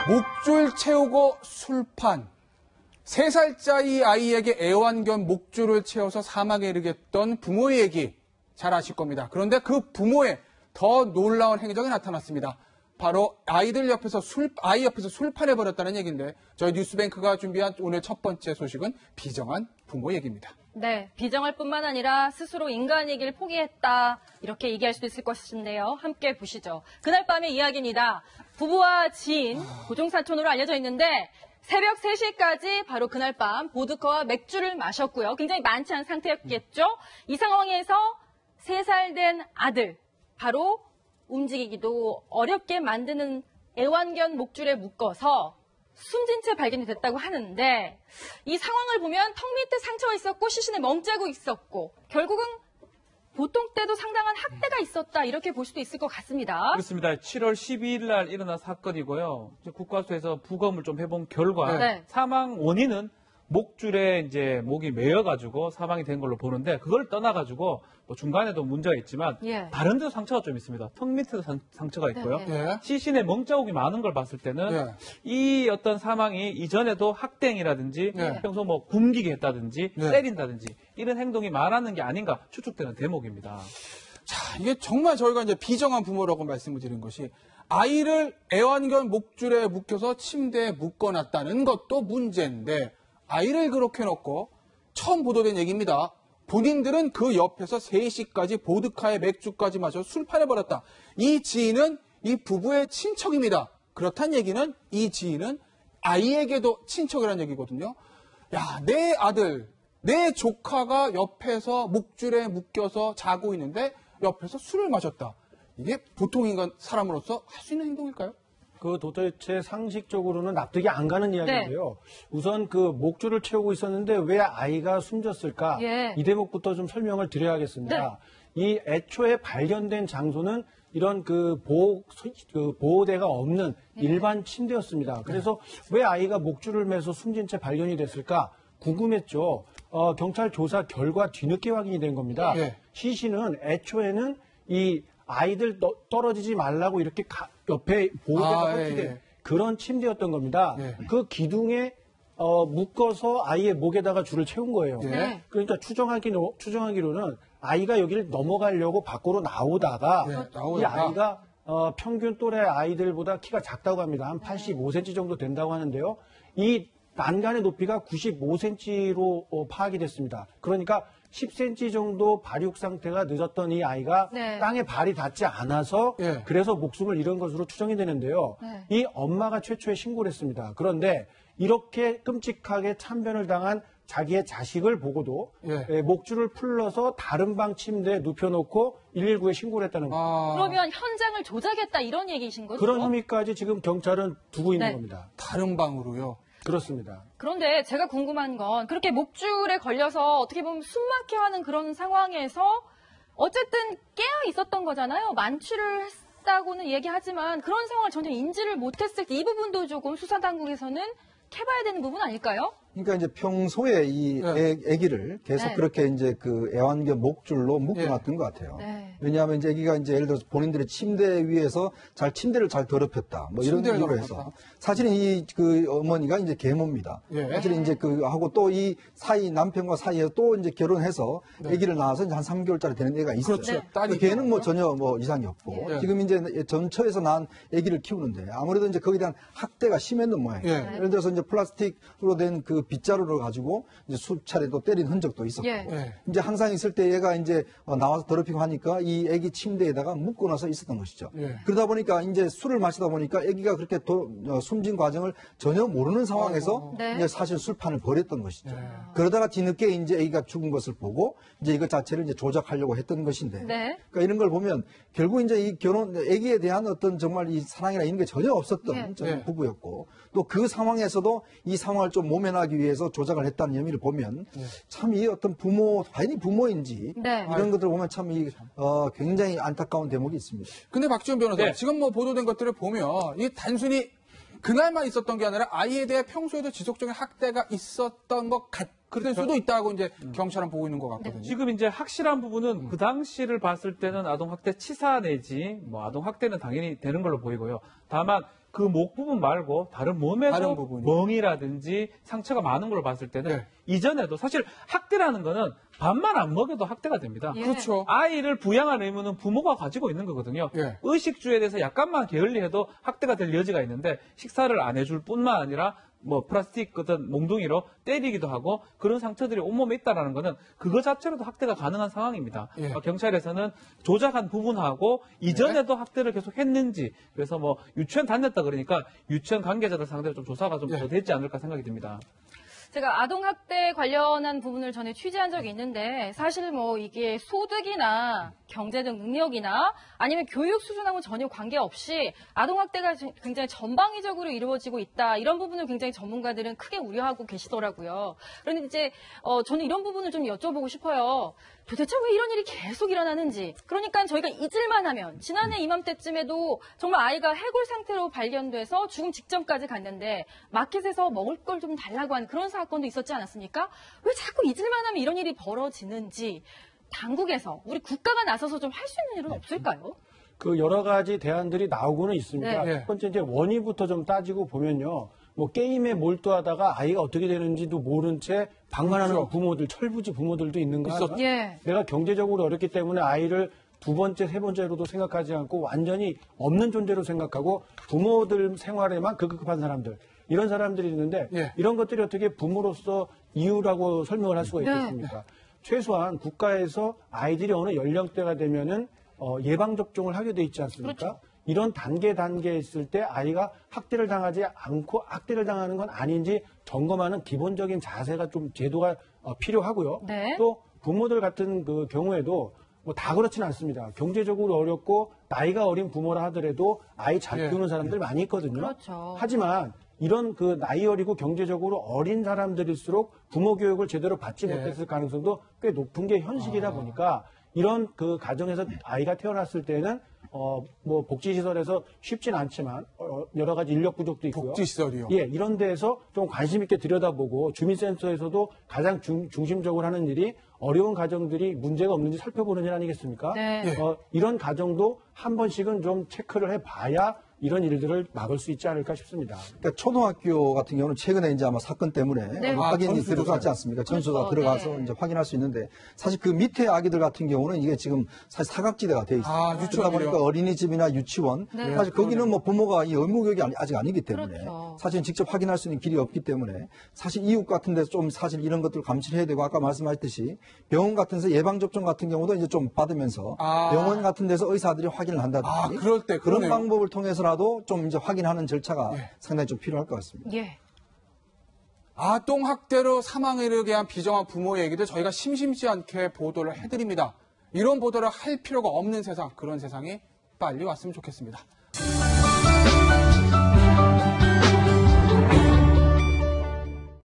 목줄 채우고 술판. 3살짜리 아이에게 애완 겸 목줄을 채워서 사망에 이르겠던 부모의 얘기 잘 아실 겁니다. 그런데 그 부모의 더 놀라운 행적이 나타났습니다. 바로 아이 옆에서 술판해버렸다는 얘기인데 저희 뉴스뱅크가 준비한 오늘 첫 번째 소식은 비정한 부모 얘기입니다. 네, 비정할 뿐만 아니라 스스로 인간이길 포기했다 이렇게 얘기할 수도 있을 것인데요. 함께 보시죠. 그날 밤의 이야기입니다. 부부와 지인, 고종사촌으로 알려져 있는데 새벽 3시까지 바로 그날 밤 보드카와 맥주를 마셨고요. 굉장히 만취한 상태였겠죠. 이 상황에서 3살 된 아들, 바로 움직이기도 어렵게 만드는 애완견 목줄에 묶어서 숨진 채 발견이 됐다고 하는데 이 상황을 보면 턱 밑에 상처가 있었고 시신에 멍째고 있었고 결국은 보통 때도 상당한 학대가 있었다 이렇게 볼 수도 있을 것 같습니다. 그렇습니다. 7월 12일 날 일어난 사건이고요. 국과수에서 부검을 좀 해본 결과 네. 사망 원인은 목줄에 이제 목이 매여가지고 사망이 된 걸로 보는데 그걸 떠나가지고 뭐 중간에도 문제가 있지만 예. 다른 데도 상처가 좀 있습니다. 턱 밑에도 상처가 있고요. 네. 시신에 멍자국이 많은 걸 봤을 때는 네. 이 어떤 사망이 이전에도 학대행위라든지 네. 평소 뭐 굶기게 했다든지 네. 때린다든지 이런 행동이 많았는 게 아닌가 추측되는 대목입니다. 자, 이게 정말 저희가 이제 비정한 부모라고 말씀을 드린 것이 아이를 애완견 목줄에 묶여서 침대에 묶어놨다는 것도 문제인데 아이를 그렇게 놓고 처음 보도된 얘기입니다. 본인들은 그 옆에서 3시까지 보드카에 맥주까지 마셔 술판해버렸다. 이 지인은 이 부부의 친척입니다. 그렇단 얘기는 이 지인은 아이에게도 친척이라는 얘기거든요. 야, 내 아들, 내 조카가 옆에서 목줄에 묶여서 자고 있는데 옆에서 술을 마셨다. 이게 보통 인간 사람으로서 할 수 있는 행동일까요? 그 도대체 상식적으로는 납득이 안 가는 이야기인데요. 우선 그 목줄을 채우고 있었는데 왜 아이가 숨졌을까? 예. 이 대목부터 좀 설명을 드려야겠습니다. 이 애초에 발견된 장소는 이런 그 보호대가 없는 일반 침대였습니다. 그래서 왜 아이가 목줄을 매서 숨진 채 발견이 됐을까? 궁금했죠. 경찰 조사 결과 뒤늦게 확인이 된 겁니다. 예. 시신은 애초에는 이 아이들 떨어지지 말라고 이렇게 옆에 보호대가 설치된 예. 그런 침대였던 겁니다. 예. 그 기둥에 묶어서 아이의 목에다가 줄을 채운 거예요. 네. 그러니까 추정하기로는 아이가 여기를 넘어가려고 밖으로 나오다가 네, 이 아이가 평균 또래 아이들보다 키가 작다고 합니다. 한 85cm 정도 된다고 하는데요. 이 난간의 높이가 95cm로 파악이 됐습니다. 그러니까 10cm 정도 발육 상태가 늦었던 이 아이가 네. 땅에 발이 닿지 않아서 예. 그래서 목숨을 잃은 것으로 추정이 되는데요. 네. 이 엄마가 최초에 신고를 했습니다. 그런데 이렇게 끔찍하게 참변을 당한 자기의 자식을 보고도 예. 목줄을 풀러서 다른 방 침대에 눕혀놓고 119에 신고를 했다는 거예요. 그러면 현장을 조작했다 이런 얘기이신 거죠? 그런 혐의까지 지금 경찰은 두고 있는 네. 겁니다. 다른 방으로요. 그렇습니다. 그런데 제가 궁금한 건 그렇게 목줄에 걸려서 어떻게 보면 숨막혀 하는 그런 상황에서 어쨌든 깨어 있었던 거잖아요. 만취를 했다고는 얘기하지만 그런 상황을 전혀 인지를 못했을 때 이 부분도 조금 수사당국에서는 캐봐야 되는 부분 아닐까요? 그러니까 이제 평소에 이 네. 아기를 계속 네. 그렇게 이제 그 애완견 목줄로 묶어놨던 것 같아요. 네. 왜냐하면 이제 아기가 이제 예를 들어서 본인들의 침대 위에서 침대를 잘 더럽혔다. 뭐 이런 침대를 이유로 해서. 더럽혔다. 사실은 이 그 어머니가 이제 계모입니다. 예. 사실은 이제 그 하고 또 이 사이 남편과 사이에 또 이제 결혼해서 아기를 낳아서 이제 한 3개월짜리 되는 애가 있어요. 그렇죠. 딸이 걔는 뭐 있거든요. 전혀 뭐 이상이 없고 예. 지금 이제 전처에서 낳은 아기를 키우는데 아무래도 이제 거기에 대한 학대가 심했는 모양이에요. 예. 예를 들어서 이제 플라스틱으로 된 그 빗자루를 가지고 이제 수차례 또 때린 흔적도 있었고 예. 예. 이제 항상 있을 때 얘가 이제 나와서 더럽히고 하니까 이 아기 침대에다가 묶어놔서 있었던 것이죠. 예. 그러다 보니까 이제 술을 마시다 보니까 아기가 그렇게 숨진 과정을 전혀 모르는 상황에서 네. 이제 사실 술판을 벌였던 것이죠. 그러다가 뒤늦게 이제 아기가 죽은 것을 보고 이제 이것 자체를 이제 조작하려고 했던 것인데 네. 그러니까 이런 걸 보면 결국 이제 이 아기에 대한 어떤 정말 이 사랑이나 이런 게 전혀 없었던 예. 저는 부부였고 또 그 상황에서도 이 상황을 좀 모면하기 위해서 조작을 했다는 혐의를 보면 참 이 어떤 과연 부모인지 네. 이런 것들을 보면 참 굉장히 안타까운 대목이 있습니다. 근데 박지원 변호사, 네. 지금 뭐 보도된 것들을 보면 이 단순히 그날만 있었던 게 아니라 아이에 대해 평소에도 지속적인 학대가 있었던 것 그럴 수도 있다고 이제 경찰은 보고 있는 것 같거든요. 지금 이제 확실한 부분은 그 당시를 봤을 때는 아동학대 치사 내지 뭐 아동학대는 당연히 되는 걸로 보이고요. 다만 그 목 부분 말고 다른 몸에도 다른 부분이. 멍이라든지 상처가 많은 걸로 봤을 때는 네. 이전에도 사실 학대라는 거는 밥만 안 먹여도 학대가 됩니다. 예. 그렇죠. 아이를 부양할 의무는 부모가 가지고 있는 거거든요. 예. 의식주에 대해서 약간만 게을리해도 학대가 될 여지가 있는데 식사를 안 해줄 뿐만 아니라 뭐 플라스틱 어떤 몽둥이로 때리기도 하고 그런 상처들이 온몸에 있다라는 거는 그거 자체로도 학대가 가능한 상황입니다. 예. 경찰에서는 조작한 부분하고 이전에도 학대를 계속 했는지 그래서 뭐 유치원 다녔다 그러니까 유치원 관계자들 상대로 좀 조사가 좀 더 되지 않을까 생각이 듭니다. 제가 아동학대 관련한 부분을 전에 취재한 적이 있는데 사실 뭐 이게 소득이나 경제적 능력이나 아니면 교육 수준하고 전혀 관계없이 아동학대가 굉장히 전방위적으로 이루어지고 있다. 이런 부분을 굉장히 전문가들은 크게 우려하고 계시더라고요. 그런데 이제 저는 이런 부분을 좀 여쭤보고 싶어요. 도대체 왜 이런 일이 계속 일어나는지. 그러니까 저희가 잊을만 하면 지난해 이맘때쯤에도 정말 아이가 해골 상태로 발견돼서 죽음 직전까지 갔는데 마켓에서 먹을 걸 좀 달라고 하는 그런 사건도 있었지 않았습니까? 왜 자꾸 잊을만 하면 이런 일이 벌어지는지 당국에서 우리 국가가 나서서 좀 할 수 있는 일은 없을까요? 그 여러 가지 대안들이 나오고는 있습니다. 네. 첫 번째 이제 원인부터 좀 따지고 보면요. 뭐 게임에 몰두하다가 아이가 어떻게 되는지도 모른 채 방관하는 그렇죠. 부모들, 철부지 부모들도 있는가. 있었죠. 예. 내가 경제적으로 어렵기 때문에 아이를 두 번째, 세 번째로도 생각하지 않고 완전히 없는 존재로 생각하고 부모들 생활에만 급급한 사람들. 이런 사람들이 있는데 예. 이런 것들이 어떻게 부모로서 이유라고 설명을 할 수가 네. 있겠습니까? 최소한 국가에서 아이들이 어느 연령대가 되면은 예방접종을 하게 돼 있지 않습니까? 그렇죠. 이런 단계에 있을 때 아이가 학대를 당하지 않고 학대를 당하는 건 아닌지 점검하는 기본적인 자세가 좀 제도가 필요하고요. 네. 또 부모들 같은 그 경우에도 뭐 다 그렇지는 않습니다. 경제적으로 어렵고 나이가 어린 부모라 하더라도 아이 잘 예. 키우는 사람들 많이 있거든요. 그렇죠. 하지만 이런 그 나이 어리고 경제적으로 어린 사람들일수록 부모 교육을 제대로 받지 예. 못했을 가능성도 꽤 높은 게 현실이다 보니까 이런 그 가정에서 아이가 태어났을 때는 뭐 복지시설에서 쉽진 않지만 여러 가지 인력 부족도 있고요. 복지시설이요. 예, 이런 데에서 좀 관심 있게 들여다보고 주민센터에서도 가장 중심적으로 하는 일이 어려운 가정들이 문제가 없는지 살펴보는 일 아니겠습니까? 네. 예. 이런 가정도 한 번씩은 좀 체크를 해봐야 이런 일들을 막을 수 있지 않을까 싶습니다. 그러니까 초등학교 같은 경우는 최근에 이제 아마 사건 때문에 네. 확인이 전수조사. 들어갔지 않습니까? 전수가 그렇죠. 들어가서 네. 이제 확인할 수 있는데 사실 그 밑에 아기들 같은 경우는 이게 지금 사실 사각지대가 돼 있어요. 아, 그러다 유치원이요? 보니까 어린이집이나 유치원 네. 사실 거기는 뭐 부모가 이 의무 교육이 아직 아니기 때문에 그렇죠. 사실 직접 확인할 수 있는 길이 없기 때문에 사실 이웃 같은 데서 좀 사실 이런 것들을 감시를 해야 되고 아까 말씀하셨듯이 병원 같은 데서 예방접종 같은 경우도 이제 좀 받으면서 아. 병원 같은 데서 의사들이 확인을 한다든지 아, 그럴 때 그런 그러네요. 방법을 통해서라도 좀 이제 확인하는 절차가 예. 상당히 좀 필요할 것 같습니다. 예. 아동학대로 사망에 이르게 한 비정한 부모 얘기도 저희가 심심치 않게 보도를 해드립니다. 이런 보도를 할 필요가 없는 세상, 그런 세상이 빨리 왔으면 좋겠습니다.